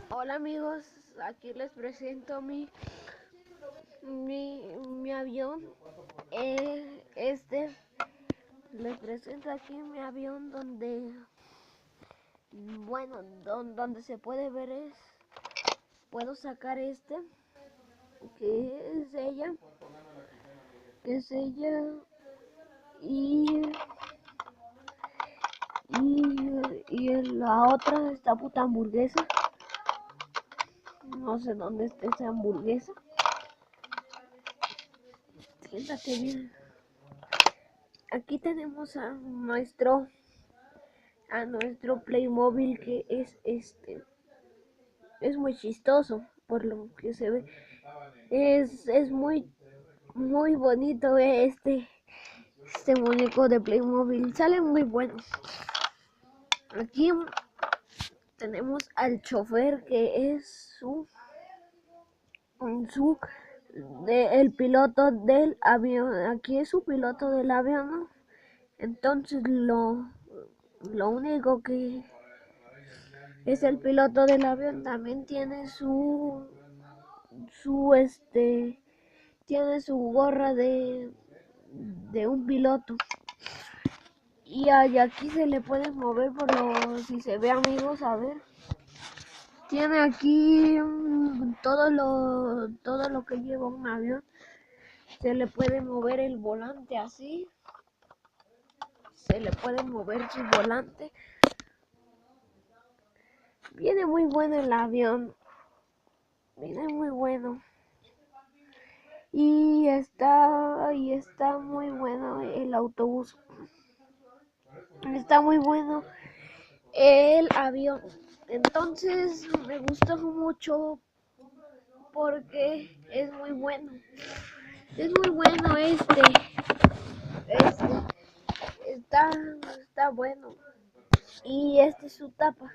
Hola amigos, aquí les presento mi avión. Les presento aquí mi avión donde se puede ver puedo sacar que es ella y, la otra, esta puta hamburguesa. No sé dónde está esa hamburguesa. Siéntate bien. Aquí tenemos a nuestro playmovil, que es muy chistoso por lo que se ve. Es muy bonito, este muñeco de playmovil. Sale muy bueno. Aquí tenemos al chofer, que es su el piloto del avión. Aquí es su piloto del avión, ¿no? Entonces lo único que es el piloto del avión también tiene su este tiene su gorra de un piloto. Y aquí se le puede mover si se ve, amigos, a ver. Tiene aquí todo lo que lleva un avión. Se le puede mover el volante así. Se le puede mover su volante. Viene muy bueno el avión. Viene muy bueno. Y está muy bueno el autobús. Está muy bueno el avión. Entonces me gustó mucho porque es muy bueno. Es muy bueno este está bueno. Y es su tapa.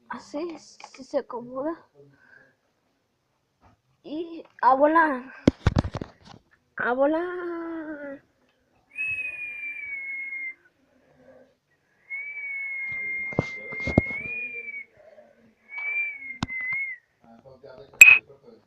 Así se acomoda. Y a volar. A volar.